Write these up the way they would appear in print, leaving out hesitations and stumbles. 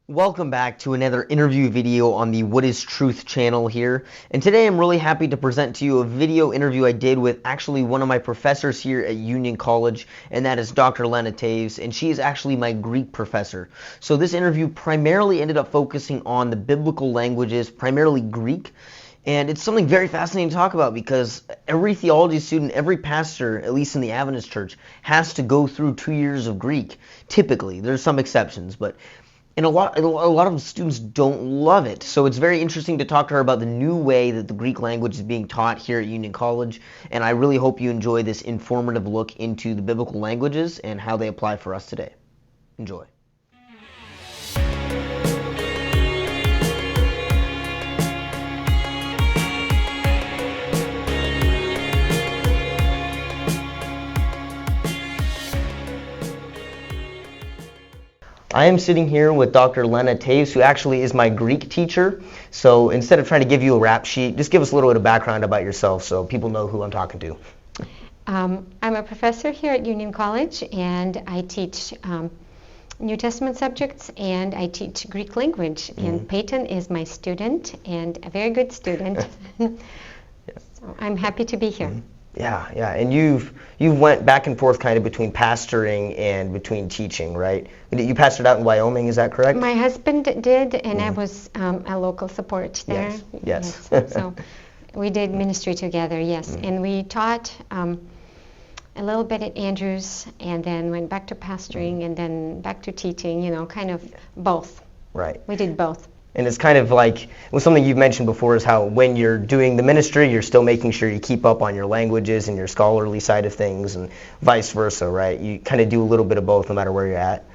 Welcome back to another interview video on the What is Truth channel here. And today I'm really happy to present to you a video interview I did with actually one of my professors here at Union College, and that is Dr. Lena Toews, and she is actually my Greek professor. So this interview primarily ended up focusing on the biblical languages, primarily Greek. And it's something very fascinating to talk about because every theology student, every pastor, at least in the Adventist church, has to go through 2 years of Greek, typically. There's some exceptions, but a lot of students don't love it. So it's very interesting to talk to her about the new way that the Greek language is being taught here at Union College. And I really hope you enjoy this informative look into the biblical languages and how they apply for us today. Enjoy. I am sitting here with Dr. Lena Toews, who actually is my Greek teacher. So instead of trying to give you a rap sheet, just give us a little bit of background about yourself so people know who I'm talking to. I'm a professor here at Union College, and I teach New Testament subjects, and I teach Greek language. And Payton is my student, and a very good student. So I'm happy to be here. Yeah, and you've went back and forth kind of between pastoring and between teaching, right? You pastored out in Wyoming, is that correct? My husband did, and I was a local support there. Yes. So we did ministry together, yes. And we taught a little bit at Andrews, and then went back to pastoring, and then back to teaching, kind of both. Right. We did both. And it's kind of like, something you've mentioned before is how when you're doing the ministry, you're still making sure you keep up on your languages and your scholarly side of things, and vice versa, right? You kind of do a little bit of both no matter where you're at.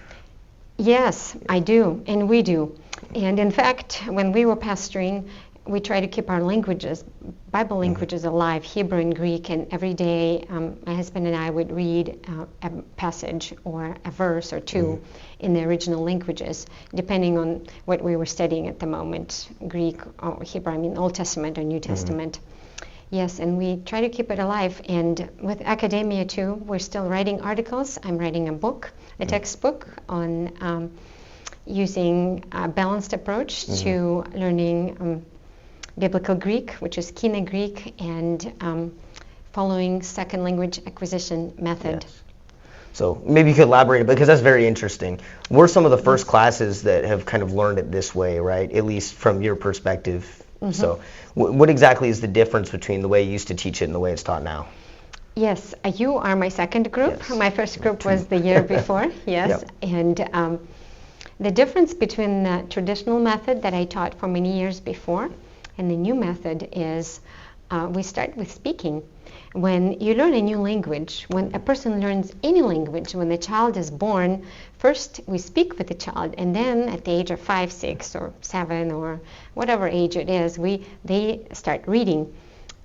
Yes, I do, and we do. And in fact, when we were pastoring, we try to keep our languages, Bible languages alive, Hebrew and Greek, and every day my husband and I would read a passage or a verse or two in the original languages, depending on what we were studying at the moment, Greek or Hebrew, Old Testament or New Testament. Yes, and we try to keep it alive. And with academia too, we're still writing articles. I'm writing a book, a textbook on using a balanced approach to learning Biblical Greek, which is Kina Greek, and following second language acquisition method. Yes. So maybe you could elaborate, because that's very interesting. We're some of the first classes that have kind of learned it this way, right? At least from your perspective. So what exactly is the difference between the way you used to teach it and the way it's taught now? Yes, you are my second group. Yes. My first group was the year before, yes. Yep. And the difference between the traditional method that I taught for many years before and the new method is we start with speaking. When you learn a new language, when a person learns any language, when the child is born, first we speak with the child, and then at the age of 5, 6, or 7, or whatever age it is, they start reading.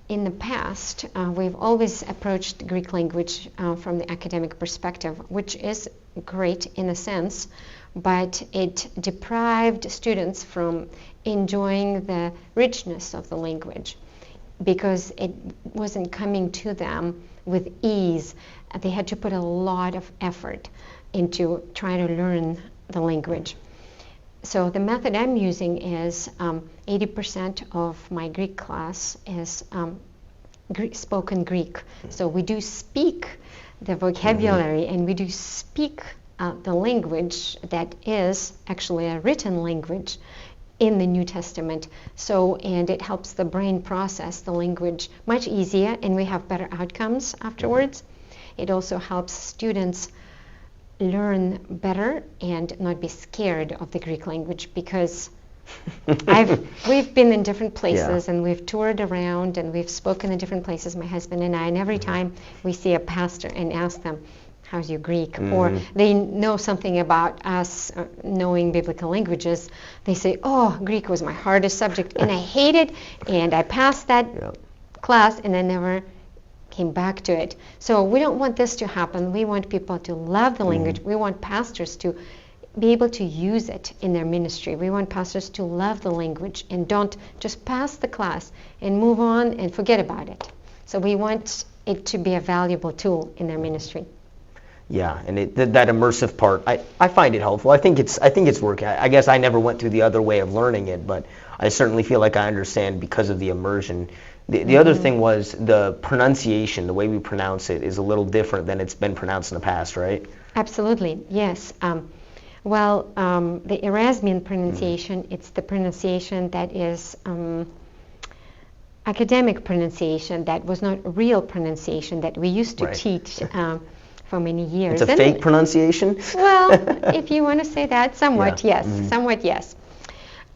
In the past, we've always approached Greek language from the academic perspective, which is great in a sense, but it deprived students from enjoying the richness of the language because it wasn't coming to them with ease. They had to put a lot of effort into trying to learn the language. So the method I'm using is 80% of my Greek class is spoken Greek. So we do speak the vocabulary and we do speak the language that is actually a written language in the New Testament. And it helps the brain process the language much easier, and we have better outcomes afterwards. It also helps students learn better and not be scared of the Greek language, because we've been in different places and we've toured around and we've spoken in different places, my husband and I, and every time we see a pastor and ask them, how's your Greek? Or they know something about us knowing biblical languages, they say, oh, Greek was my hardest subject and I hate it, and I passed that class and I never came back to it. So we don't want this to happen. We want people to love the language. We want pastors to be able to use it in their ministry. We want pastors to love the language and don't just pass the class and move on and forget about it. So we want it to be a valuable tool in their ministry. Yeah, and that immersive part, I find it helpful. I think it's working. I guess I never went through the other way of learning it, but I certainly feel like I understand because of the immersion. The other thing was the pronunciation, the way we pronounce it is a little different than it's been pronounced in the past, right? Absolutely, yes. The Erasmian pronunciation, it's the pronunciation that is academic pronunciation, that was not real pronunciation that we used to teach for many years. It's a fake pronunciation? Well, if you want to say that, somewhat yes, somewhat yes.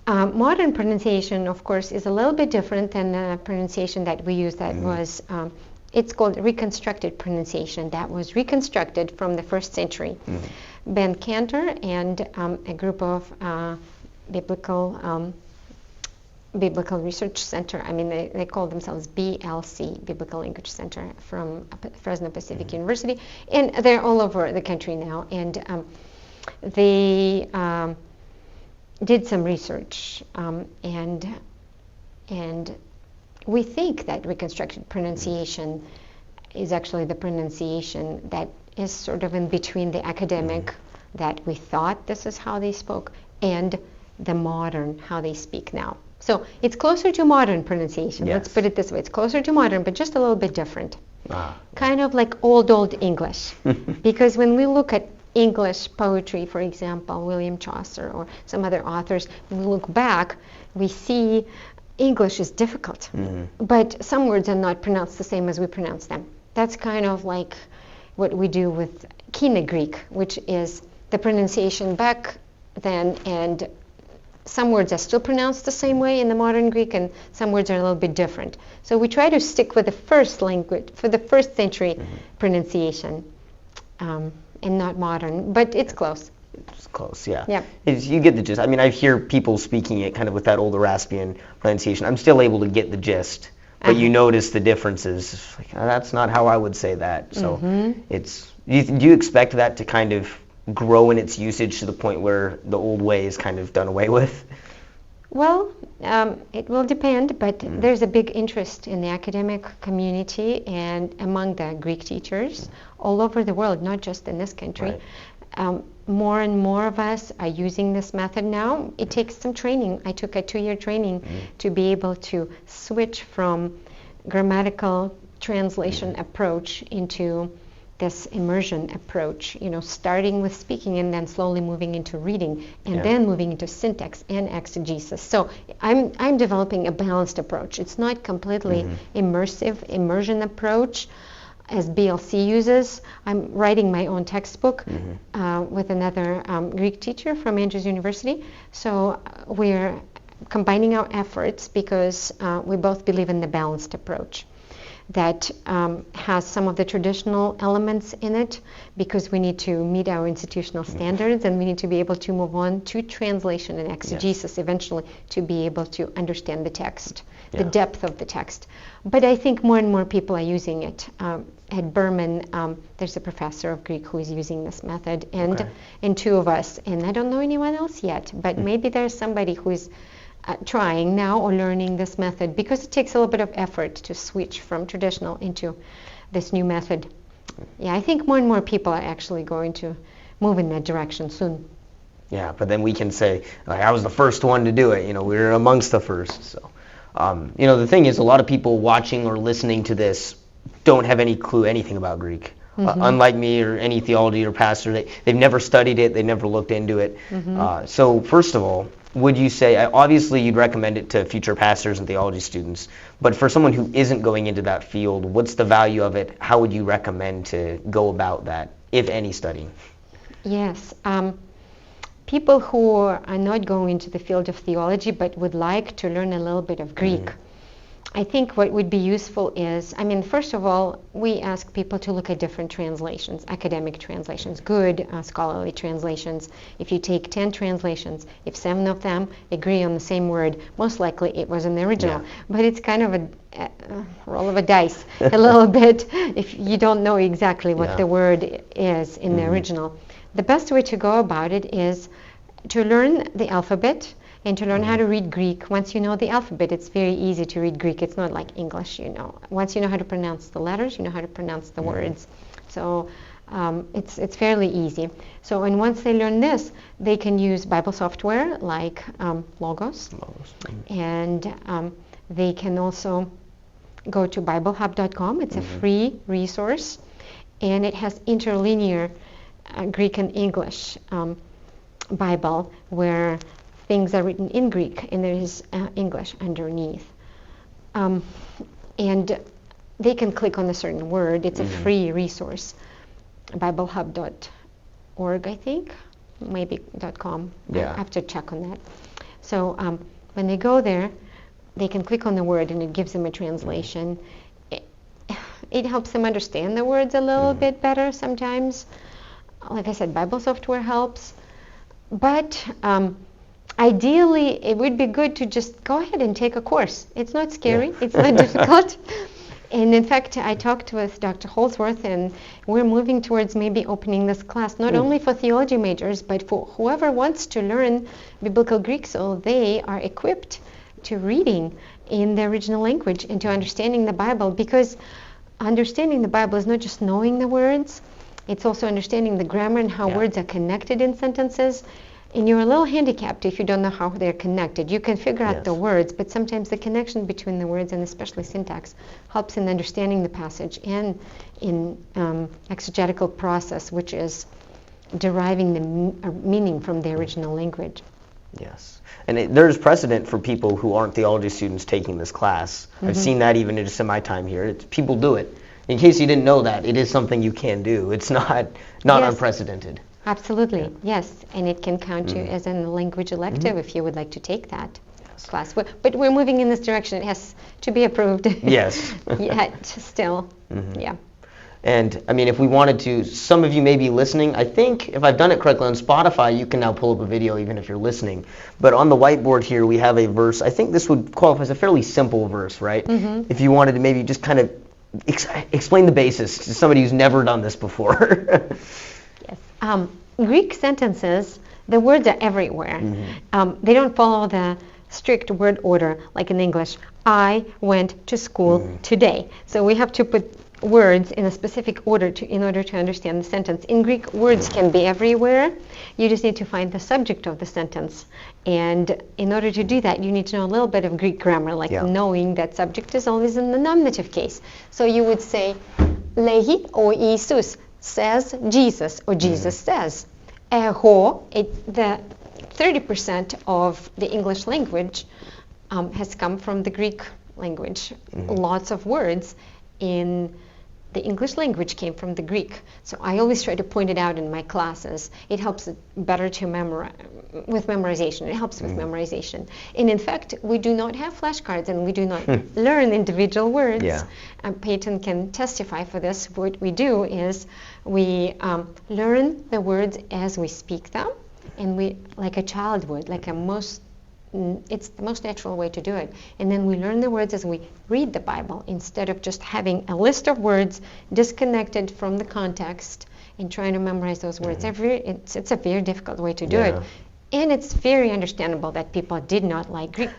Modern pronunciation, of course, is a little bit different than the pronunciation that we use that was, it's called reconstructed pronunciation, that was reconstructed from the 1st century. Ben Cantor and a group of Biblical Research Center, I mean, they call themselves BLC, Biblical Language Center, from Fresno Pacific University, and they're all over the country now, and they did some research, and we think that reconstructed pronunciation is actually the pronunciation that is sort of in between the academic, that we thought this is how they spoke, and the modern, how they speak now. So it's closer to modern pronunciation. Yes. Let's put it this way. It's closer to modern, but just a little bit different. Kind of like old English. Because when we look at English poetry, for example, William Chaucer or some other authors, when we look back, we see English is difficult. But some words are not pronounced the same as we pronounce them. That's kind of like what we do with Kina Greek, which is the pronunciation back then, and some words are still pronounced the same way in the modern Greek, and some words are a little bit different. So we try to stick with the first language, for the 1st century pronunciation, and not modern, but it's close. It's close, yeah. Yeah. You get the gist. I mean, I hear people speaking it kind of with that old Eraspian pronunciation. I'm still able to get the gist, but you notice the differences. It's like, that's not how I would say that. So do you expect that to kind of grow in its usage to the point where the old way is kind of done away with? Well, it will depend, but there's a big interest in the academic community and among the Greek teachers all over the world, not just in this country. More and more of us are using this method now. It takes some training. I took a 2-year training to be able to switch from grammatical translation approach into this immersion approach, starting with speaking and then slowly moving into reading and then moving into syntax and exegesis. So I'm developing a balanced approach. It's not completely immersion approach as BLC uses. I'm writing my own textbook with another Greek teacher from Andrews University. So we're combining our efforts because we both believe in the balanced approach that has some of the traditional elements in it, because we need to meet our institutional standards, and we need to be able to move on to translation and exegesis eventually to be able to understand the text, the depth of the text. But I think more and more people are using it. At Berman, there's a professor of Greek who is using this method, and 2 of us, and I don't know anyone else yet, but maybe there's somebody who is trying now or learning this method, because it takes a little bit of effort to switch from traditional into this new method. Yeah, I think more and more people are actually going to move in that direction soon. Yeah, but then we can say, like, I was the first one to do it. We were amongst the first. So, the thing is, a lot of people watching or listening to this don't have any clue anything about Greek. Unlike me or any theology or pastor, they've never studied it, they never looked into it. So first of all, would you say, obviously you'd recommend it to future pastors and theology students, but for someone who isn't going into that field, what's the value of it? How would you recommend to go about that, if any, studying? Yes. People who are not going into the field of theology but would like to learn a little bit of Greek, I think what would be useful is, first of all, we ask people to look at different translations, academic translations, good scholarly translations. If you take 10 translations, if 7 of them agree on the same word, most likely it was in the original. But it's kind of a roll of a dice, a little bit, if you don't know exactly what the word is in the original. The best way to go about it is to learn the alphabet, and to learn how to read Greek. Once you know the alphabet, it's very easy to read Greek. It's not like English, Once you know how to pronounce the letters, you know how to pronounce the words. So It's fairly easy. So, and once they learn this, they can use Bible software like Logos. And they can also go to BibleHub.com. It's a free resource, and it has interlinear Greek and English Bible where things are written in Greek and there is English underneath. And they can click on a certain word. It's a free resource. BibleHub.org, I think, maybe .com. Yeah. I have to check on that. So when they go there, they can click on the word and it gives them a translation. It helps them understand the words a little bit better sometimes. Like I said, Bible software helps. But ideally, it would be good to just go ahead and take a course. It's not scary. It's not difficult. And in fact, I talked with Dr. Holsworth, and we're moving towards maybe opening this class, not only for theology majors, but for whoever wants to learn Biblical Greek so they are equipped to reading in the original language and to understanding the Bible. Because understanding the Bible is not just knowing the words, it's also understanding the grammar and how words are connected in sentences. And you're a little handicapped if you don't know how they're connected. You can figure out the words, but sometimes the connection between the words and especially syntax helps in understanding the passage and in exegetical process, which is deriving the meaning from the original language. Yes. And there's precedent for people who aren't theology students taking this class. I've seen that even just in my time here. People do it. In case you didn't know that, it is something you can do. It's not unprecedented. Absolutely, yes. And it can count you as a language elective if you would like to take that class. But we're moving in this direction. It has to be approved. Yes. Yet still, yeah. And I mean, if we wanted to, some of you may be listening. I think if I've done it correctly on Spotify, you can now pull up a video even if you're listening. But on the whiteboard here, we have a verse. I think this would qualify as a fairly simple verse, right? If you wanted to maybe just kind of explain the basis to somebody who's never done this before. Yes. Greek sentences, the words are everywhere. They don't follow the strict word order like in English. I went to school today. So we have to put words in a specific order in order to understand the sentence. In Greek, words can be everywhere. You just need to find the subject of the sentence. And in order to do that, you need to know a little bit of Greek grammar, like knowing that subject is always in the nominative case. So you would say, Lehi o Iisus, says Jesus, or Jesus says. Eho, the 30% of the English language has come from the Greek language. Lots of words in the English language came from the Greek. So I always try to point it out in my classes. It helps better to memorize, with memorization. It helps with memorization. And in fact, we do not have flashcards and we do not learn individual words. Payton can testify for this. What we do is we learn the words as we speak them, and we, like a child would, it's the most natural way to do it. And then we learn the words as we read the Bible instead of just having a list of words disconnected from the context and trying to memorize those words. It's a very difficult way to do it. And it's very understandable that people did not like Greek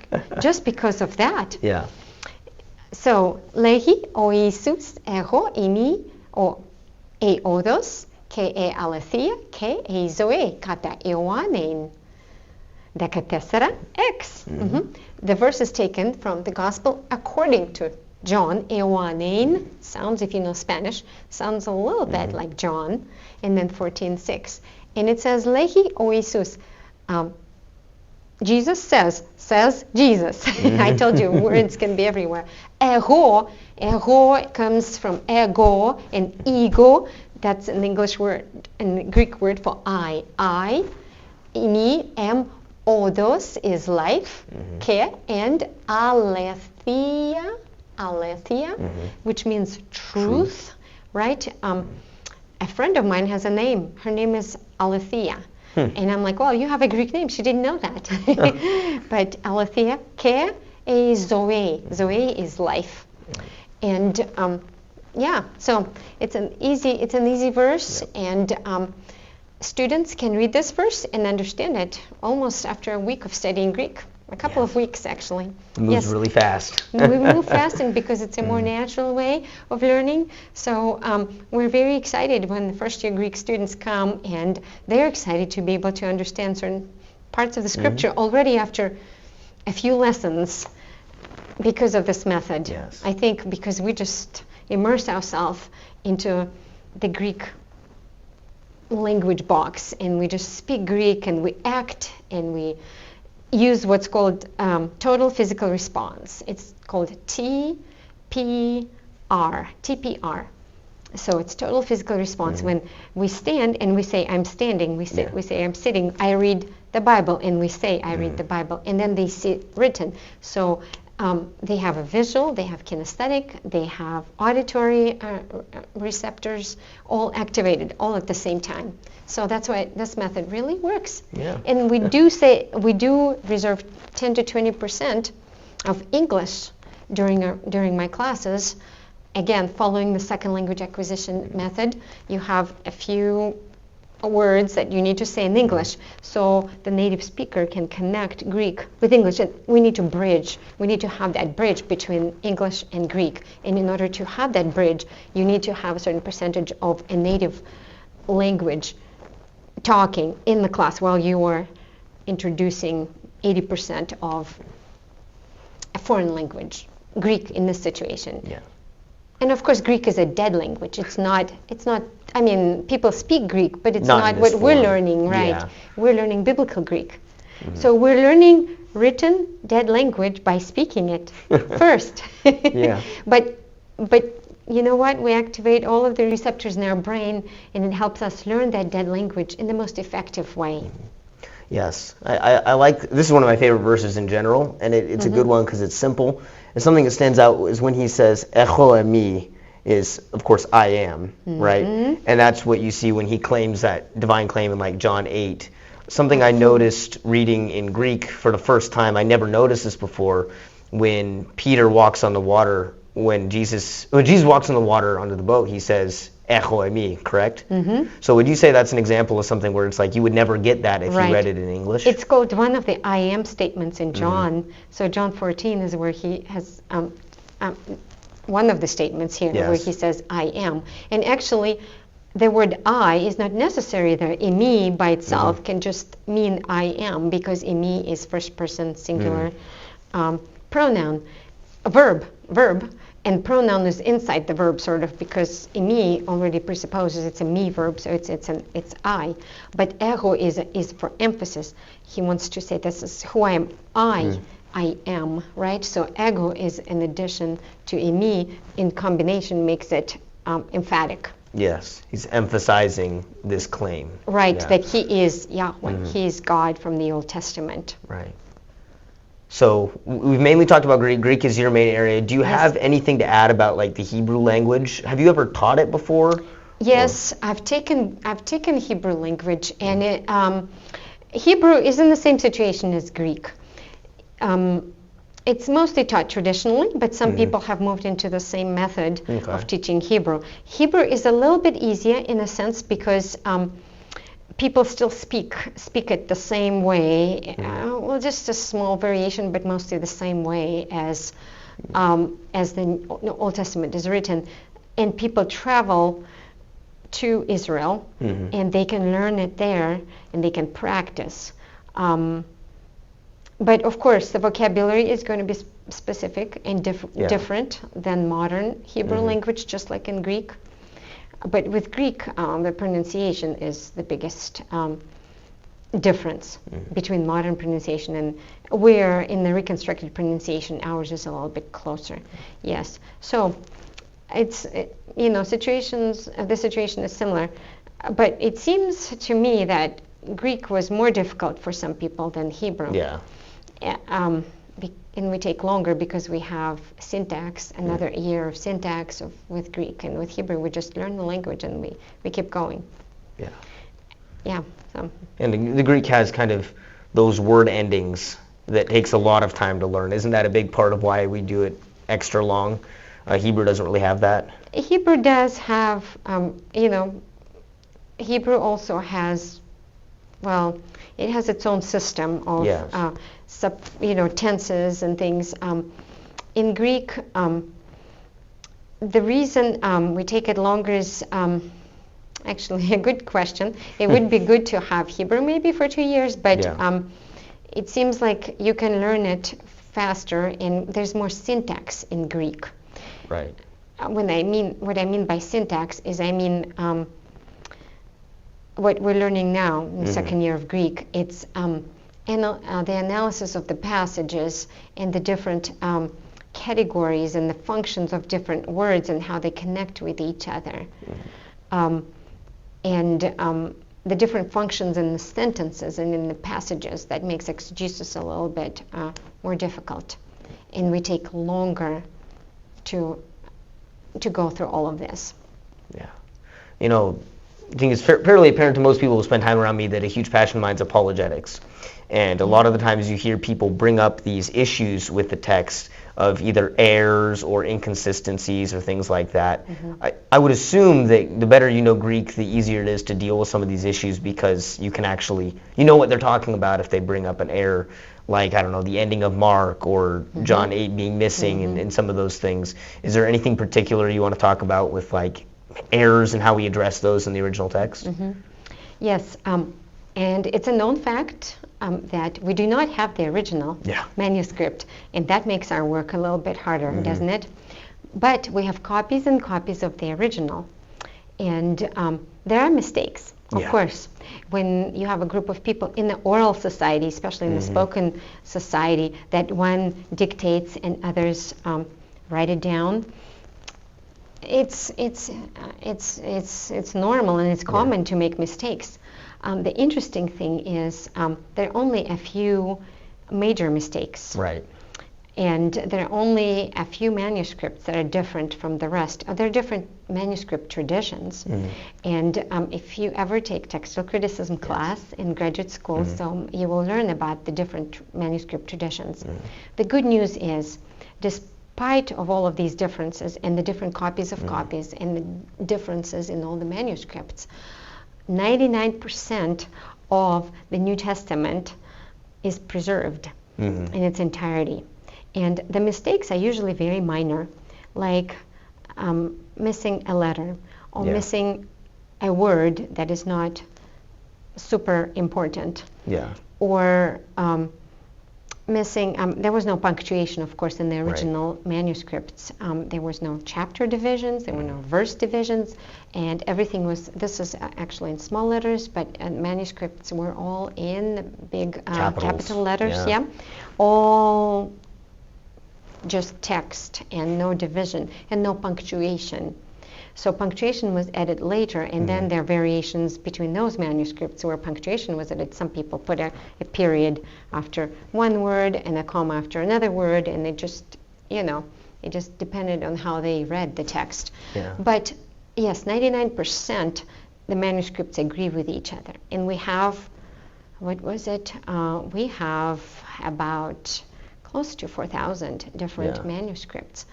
just because of that. So, lehi o Iisus echo imi o odos ke aletheia ke zoe kata Ioannein. X. The verse is taken from the Gospel according to John. Ioannein sounds, if you know Spanish, sounds a little bit like John. And then 14:6. And it says, Lehi o Iisus. Jesus says Jesus. I told you, words can be everywhere. Ego comes from ego and ego. That's an English word, a Greek word for I. I, ini, am, odos is life, ke, and aletheia, which means truth, right? A friend of mine has a name. Her name is Aletheia. And I'm like, well, you have a Greek name. She didn't know that. But Aletheia, ke, e zoe. Zoe is life. And so it's an easy verse, and students can read this verse and understand it almost after a week of studying Greek. a couple of weeks actually. It moves really fast. We move fast, and because it's a more natural way of learning. So we're very excited when the first-year Greek students come, and they're excited to be able to understand certain parts of the scripture already after a few lessons because of this method. Yes. I think because we just immerse ourselves into the Greek language box, and we just speak Greek, and we act, and we use what's called total physical response. It's called TPR. So it's total physical response. When we stand and we say, I'm standing, we say, I'm sitting, I read the Bible, and we say, I read the Bible, and then they see it written. So they have a visual, they have kinesthetic, they have auditory receptors, all activated, all at the same time. So that's why this method really works. Yeah. And we do reserve 10 to 20% of English during my classes. Again, following the second language acquisition method, you have a few words that you need to say in English, so the native speaker can connect Greek with English. And we need to bridge. We need to have that bridge between English and Greek. And in order to have that bridge, you need to have a certain percentage of a native language talking in the class while you are introducing 80% of a foreign language, Greek in this situation. Yeah. And of course, Greek is a dead language. It's not, I mean, people speak Greek, but it's not what we're learning, right? Yeah. We're learning biblical Greek. So we're learning written dead language by speaking it first. Yeah. But you know what? We activate all of the receptors in our brain, and it helps us learn that dead language in the most effective way. Yes. I like, this is one of my favorite verses in general, and it's a good one because it's simple. And something that stands out is when he says, Echo emi, is, of course, I am, right? And that's what you see when he claims that divine claim in like John 8. Something I noticed reading in Greek for the first time, I never noticed this before, when Peter walks on the water, when Jesus walks on the water onto the boat, he says, Echo emi, correct? So would you say that's an example of something where it's like you would never get that if you read it in English? It's called one of the I am statements in John. So John 14 is where he has one of the statements here where he says I am. And actually, the word I is not necessary there. Emi by itself can just mean I am, because emi is first person singular pronoun, a verb, and pronoun is inside the verb sort of, because emi already presupposes it's a me verb, so it's I. But ego is for emphasis. He wants to say this is who I am. I am, right? So ego is an addition to emi, in combination makes it emphatic. Yes, he's emphasizing this claim. Right, that he is Yahweh, he is God from the Old Testament. Right. So we've mainly talked about Greek. Greek is your main area. Do you have anything to add about like the Hebrew language? Have you ever taught it before? Yes, I've taken Hebrew language, and Hebrew is in the same situation as Greek. It's mostly taught traditionally, but some people have moved into the same method of teaching Hebrew. Hebrew is a little bit easier in a sense because people still speak it the same way. Well, just a small variation, but mostly the same way as the Old Testament is written. And people travel to Israel, and they can learn it there, and they can practice. But of course, the vocabulary is going to be specific and different than modern Hebrew language, just like in Greek. But with Greek, the pronunciation is the biggest difference between modern pronunciation and where in the reconstructed pronunciation, ours is a little bit closer. Yes. So it's, the situation is similar. But it seems to me that Greek was more difficult for some people than Hebrew. Yeah. And we take longer because we have syntax, another year of syntax with Greek. And with Hebrew, we just learn the language and we keep going. Yeah. Yeah. So. And the Greek has kind of those word endings that takes a lot of time to learn. Isn't that a big part of why we do it extra long? Hebrew doesn't really have that. Hebrew does have, Hebrew also has well, it has its own system of tenses and things. In Greek, the reason we take it longer is actually a good question. It would be good to have Hebrew maybe for 2 years, but it seems like you can learn it faster, and there's more syntax in Greek. Right. What I mean by syntax is what we're learning now in the second year of Greek. It's the analysis of the passages and the different categories and the functions of different words and how they connect with each other. The different functions in the sentences and in the passages that makes exegesis a little bit more difficult. And we take longer to go through all of this. Yeah. I think it's fairly apparent to most people who spend time around me that a huge passion of mine is apologetics. And a lot of the times you hear people bring up these issues with the text of either errors or inconsistencies or things like that. I would assume that the better you know Greek, the easier it is to deal with some of these issues, because you can actually, what they're talking about if they bring up an error, like, I don't know, the ending of Mark or John 8 being missing and some of those things. Is there anything particular you want to talk about with like errors and how we address those in the original text? Yes, and it's a known fact that we do not have the original manuscript, and that makes our work a little bit harder, doesn't it? But we have copies and copies of the original, and there are mistakes, of course. When you have a group of people in the oral society, especially in the spoken society, that one dictates and others write it down, it's normal and it's common to make mistakes. The interesting thing is there are only a few major mistakes. Right. And there are only a few manuscripts that are different from the rest. There are different manuscript traditions. And if you ever take textual criticism class in graduate school, so you will learn about the different manuscript traditions. The good news is, despite of all of these differences and the different copies of copies and the differences in all the manuscripts, 99% of the New Testament is preserved in its entirety. And the mistakes are usually very minor, like missing a letter or missing a word that is not super important. Or missing, there was no punctuation, of course, in the original manuscripts. There was no chapter divisions, there were no verse divisions, and everything was, this is actually in small letters, but manuscripts were all in big capital letters, all just text and no division and no punctuation. So punctuation was added later, and then there are variations between those manuscripts where punctuation was added. Some people put a period after one word and a comma after another word, and it just, it just depended on how they read the text. But yes, 99% the manuscripts agree with each other. And we have, we have about close to 4,000 different manuscripts.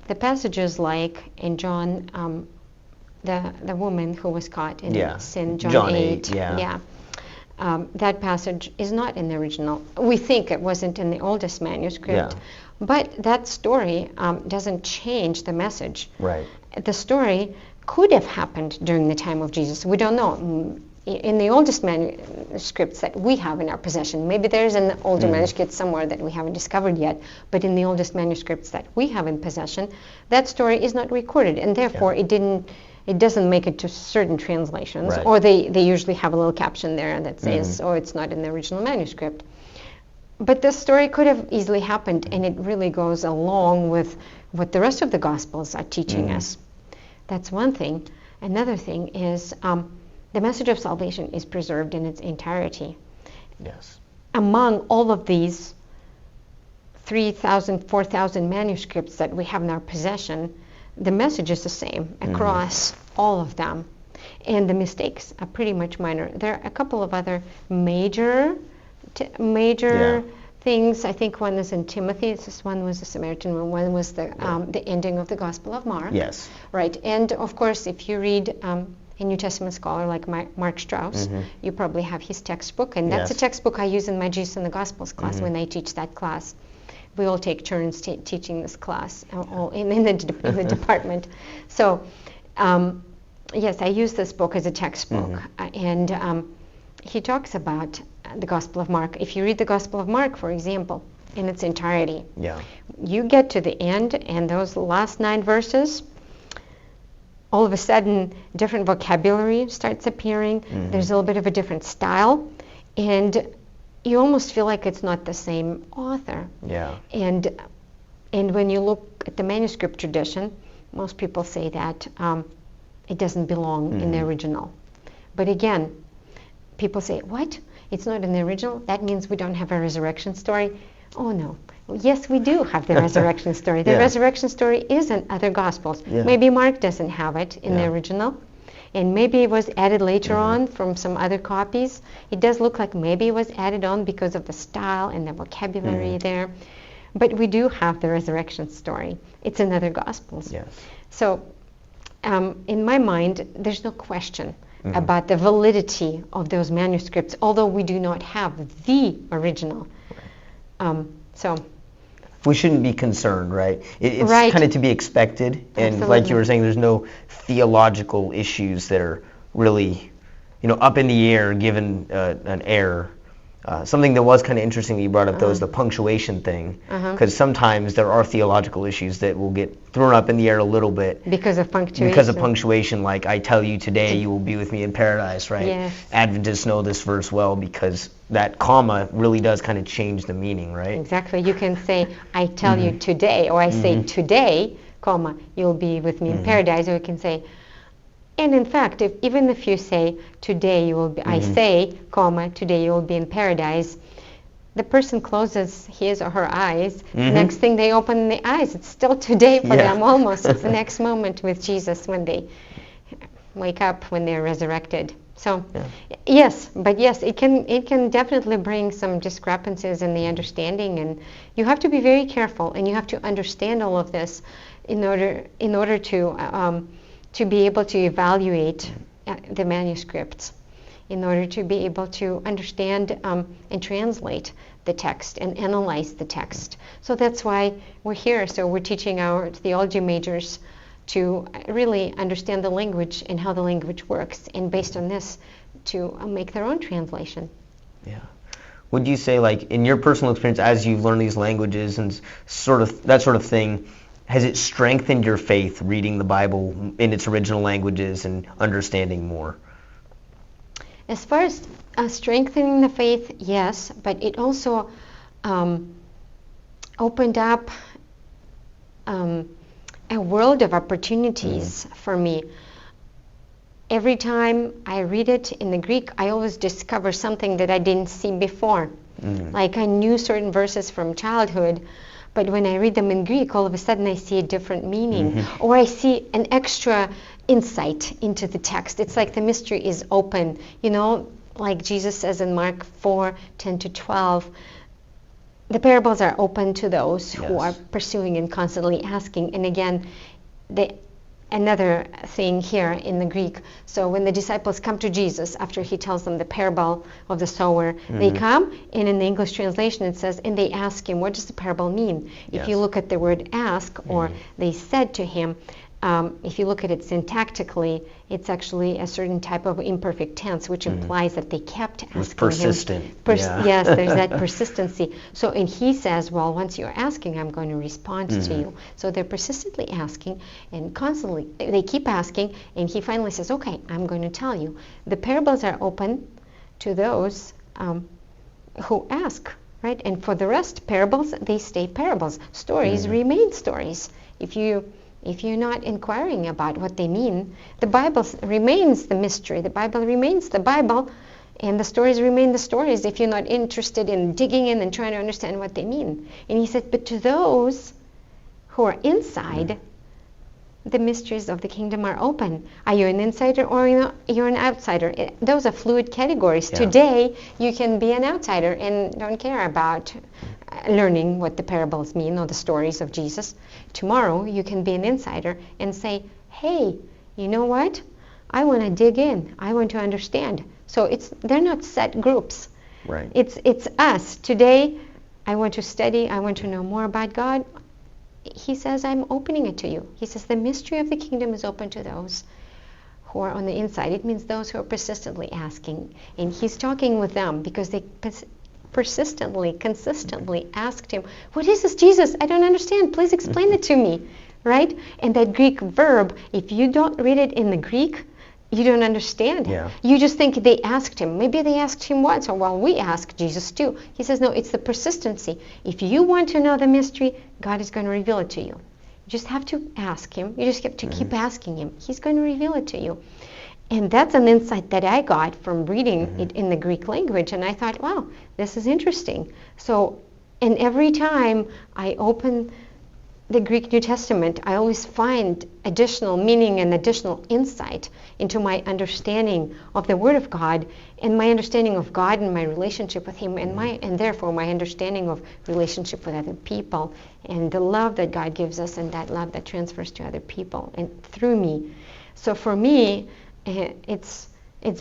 The passages like in John, the woman who was caught in sin, John 8, that passage is not in the original. We think it wasn't in the oldest manuscript, but that story doesn't change the message. The story could have happened during the time of Jesus. We don't know. In the oldest manuscripts that we have in our possession, maybe there's an older manuscript somewhere that we haven't discovered yet, but in the oldest manuscripts that we have in possession, that story is not recorded, and therefore it doesn't make it to certain translations, or they usually have a little caption there that says, oh, it's not in the original manuscript. But this story could have easily happened, and it really goes along with what the rest of the Gospels are teaching us. That's one thing. Another thing is the message of salvation is preserved in its entirety. Among all of these 3,000, 4,000 manuscripts that we have in our possession, the message is the same across all of them. And the mistakes are pretty much minor. There are a couple of other major things. I think one is in Timothy. One was the Samaritan one was the ending of the Gospel of Mark. Right. And of course, if you read a New Testament scholar like Mark Strauss, you probably have his textbook, and that's Yes. a textbook I use in my Jesus and the Gospels class when I teach that class. We all take turns teaching this class all in the department. So, yes, I use this book as a textbook, and he talks about the Gospel of Mark. If you read the Gospel of Mark, for example, in its entirety, you get to the end, and those last 9 verses, all of a sudden, different vocabulary starts appearing. There's a little bit of a different style, and you almost feel like it's not the same author. Yeah. And when you look at the manuscript tradition, most people say that it doesn't belong in the original. But again, people say, what? It's not in the original? That means we don't have a resurrection story? Oh, no. Yes, we do have the resurrection story. The resurrection story is in other Gospels. Maybe Mark doesn't have it in the original, and maybe it was added later on from some other copies. It does look like maybe it was added on because of the style and the vocabulary there. But we do have the resurrection story. It's in other Gospels. Yes. So in my mind, there's no question about the validity of those manuscripts, although we do not have the original. So we shouldn't be concerned, right? It's Right. kind of to be expected, and Absolutely. like you were saying, there's no theological issues that are really, up in the air given an error. Something that was kind of interesting that you brought up, though, is the punctuation thing, because sometimes there are theological issues that will get thrown up in the air a little bit because of punctuation. because of punctuation, like I tell you today you will be with me in paradise, right? Yes. Adventists know this verse well because that comma really does kind of change the meaning, right? Exactly. You can say, I tell you today, or I say today, comma, you'll be with me in paradise, or you can say, and in fact, even if you say, today you will be, I say, comma, today you will be in paradise, the person closes his or her eyes. Next thing they open the eyes, it's still today for them almost. It's the next moment with Jesus when they wake up, when they're resurrected. So, yes, it can definitely bring some discrepancies in the understanding, and you have to be very careful, and you have to understand all of this in order to be able to evaluate the manuscripts, in order to be able to understand and translate the text and analyze the text. So that's why we're here. So we're teaching our theology majors to really understand the language and how the language works, and based on this, to make their own translation. Yeah. Would you say, like, in your personal experience, as you've learned these languages and sort of that sort of thing, has it strengthened your faith reading the Bible in its original languages and understanding more? As far as strengthening the faith, yes, but it also opened up a world of opportunities for me. Every time I read it in the Greek, I always discover something that I didn't see before. Like I knew certain verses from childhood, but when I read them in Greek, all of a sudden I see a different meaning, or I see an extra insight into the text. It's like the mystery is open, like Jesus says in Mark 4:10-12. The parables are open to those who are pursuing and constantly asking. And again, another thing here in the Greek. So when the disciples come to Jesus after he tells them the parable of the sower, they come, and in the English translation it says, and they ask him, what does the parable mean? If you look at the word ask, or they said to him, if you look at it syntactically, it's actually a certain type of imperfect tense, which implies that they kept asking It's persistent. him. Yes, there's that persistency. So, and he says, well, once you're asking, I'm going to respond to you. So they're persistently asking, and constantly, they keep asking, and he finally says, okay, I'm going to tell you. The parables are open to those who ask, right? And for the rest, parables, they stay parables. Stories remain stories. If you're not inquiring about what they mean, the Bible remains the mystery. The Bible remains the Bible, and the stories remain the stories if you're not interested in digging in and trying to understand what they mean. And he said, but to those who are inside, the mysteries of the kingdom are open. Are you an insider or you're an outsider? Those are fluid categories. Today, you can be an outsider and don't care about learning what the parables mean or the stories of Jesus. Tomorrow, you can be an insider and say, hey, you know what? I want to dig in. I want to understand. So they're not set groups. Right. It's us. Today, I want to study. I want to know more about God. He says, I'm opening it to you. He says, the mystery of the kingdom is open to those who are on the inside. It means those who are persistently asking. And he's talking with them because they persistently, consistently asked him, what is this, Jesus? I don't understand. Please explain it to me. Right? And that Greek verb, if you don't read it in the Greek, you don't understand. Yeah. You just think they asked him. Maybe they asked him once, or well, we asked Jesus too. He says, no, it's the persistency. If you want to know the mystery, God is going to reveal it to you. You just have to ask him. You just have to keep asking him. He's going to reveal it to you. And that's an insight that I got from reading it in the Greek language. And I thought, wow, this is interesting. So, and every time I open the Greek New Testament, I always find additional meaning and additional insight into my understanding of the Word of God and my understanding of God and my relationship with Him and therefore my understanding of relationship with other people and the love that God gives us and that love that transfers to other people and through me. So for me, it's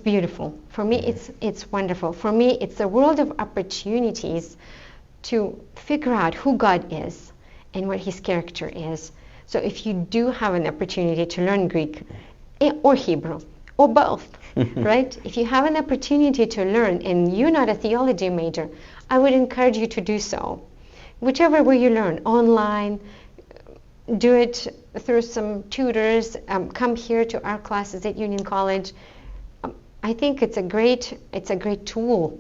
beautiful. For me, it's wonderful. For me, it's a world of opportunities to figure out who God is and what His character is. So if you do have an opportunity to learn Greek or Hebrew or both, right? If you have an opportunity to learn and you're not a theology major, I would encourage you to do so. Whichever way you learn, online, do it through some tutors, come here to our classes at Union College. I think it's a great tool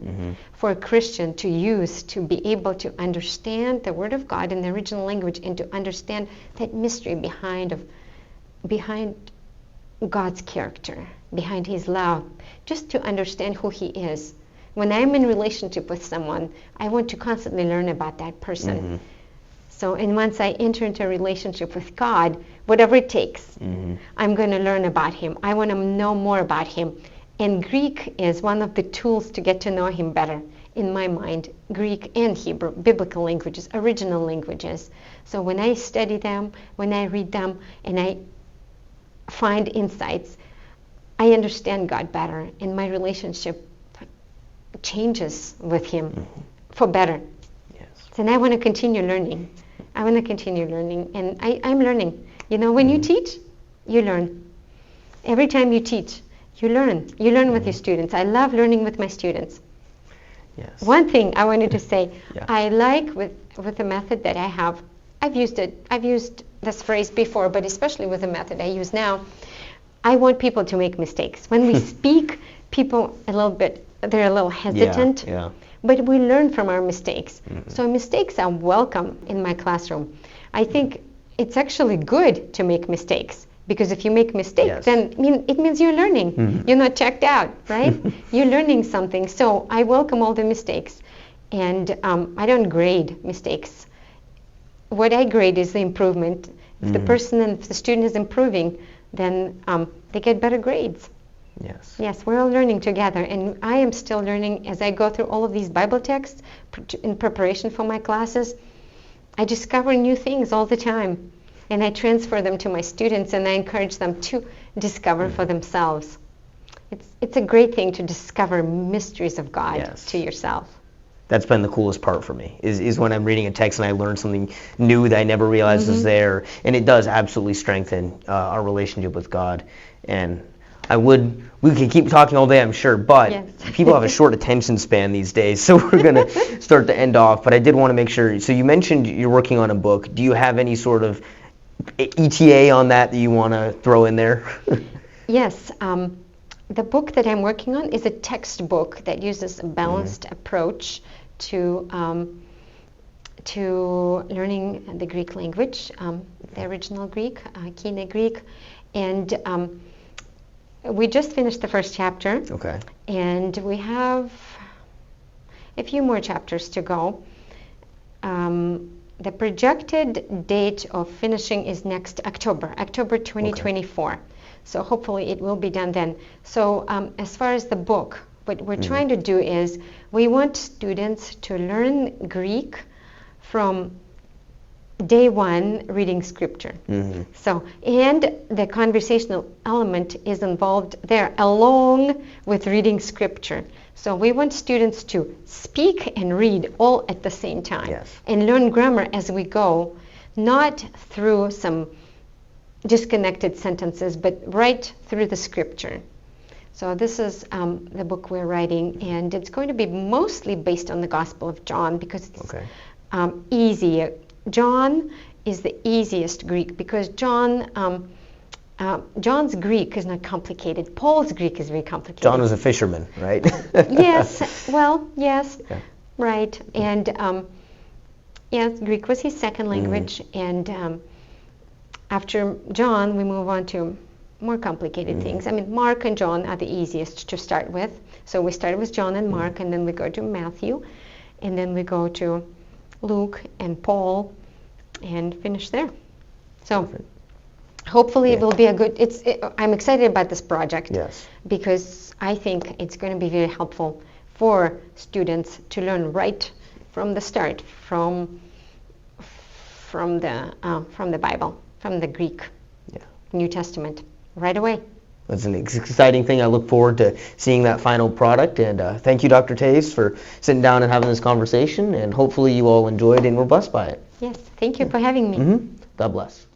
for a Christian to use to be able to understand the Word of God in the original language and to understand that mystery behind God's character, behind His love, just to understand who He is. When I'm in relationship with someone, I want to constantly learn about that person. So, and once I enter into a relationship with God, whatever it takes, I'm going to learn about Him. I want to know more about Him. And Greek is one of the tools to get to know Him better, in my mind. Greek and Hebrew, biblical languages, original languages. So when I study them, when I read them, and I find insights, I understand God better, and my relationship changes with Him for better. Yes. So now I want to continue learning. And I'm learning. You know, when you teach, you learn. Every time you teach, you learn. You learn with your students. I love learning with my students. Yes. One thing I wanted to say, Yeah. I like with the method that I have, I've used this phrase before, but especially with the method I use now, I want people to make mistakes. When we speak, people they're a little hesitant, but we learn from our mistakes. So mistakes are welcome in my classroom. I think it's actually good to make mistakes. Because if you make mistakes, then it means you're learning. You're not checked out, right? You're learning something. So I welcome all the mistakes. And I don't grade mistakes. What I grade is the improvement. If the person and if the student is improving, then they get better grades. Yes. Yes, we're all learning together. And I am still learning as I go through all of these Bible texts in preparation for my classes. I discover new things all the time. And I transfer them to my students, and I encourage them to discover for themselves. It's a great thing to discover mysteries of God to yourself. That's been the coolest part for me, is when I'm reading a text and I learn something new that I never realized was there. And it does absolutely strengthen our relationship with God. And we could keep talking all day, I'm sure, but people have a short attention span these days, so we're going to start to end off. But I did want to make sure, so you mentioned you're working on a book. Do you have any sort of ETA on that you want to throw in there? Yes. The book that I'm working on is a textbook that uses a balanced approach to learning the Greek language, the original Greek, Koine Greek. And we just finished the first chapter. Okay. And we have a few more chapters to go. The projected date of finishing is next October 2024. Okay. So hopefully it will be done then. So as far as the book, what we're trying to do is we want students to learn Greek from day one reading scripture. Mm-hmm. So, and the conversational element is involved there along with reading scripture. So we want students to speak and read all at the same time. Yes. And learn grammar as we go, not through some disconnected sentences, but right through the scripture. So this is the book we're writing, and it's going to be mostly based on the Gospel of John because it's easy. John is the easiest Greek because John's Greek is not complicated. Paul's Greek is very complicated. John was a fisherman, right? Yes, well, yes, yeah. Right. And yes, Greek was his second language, and after John, we move on to more complicated things. I mean, Mark and John are the easiest to start with. So we started with John and Mark, and then we go to Matthew, and then we go to Luke and Paul, and finish there. So hopefully it will be a good. I'm excited about this project. Yes. Because I think it's going to be very helpful for students to learn right from the start, from the Bible, from the Greek New Testament, right away. That's an exciting thing. I look forward to seeing that final product. And thank you, Dr. Toews, for sitting down and having this conversation. And hopefully you all enjoyed and were blessed by it. Yes, thank you for having me. Mm-hmm. God bless.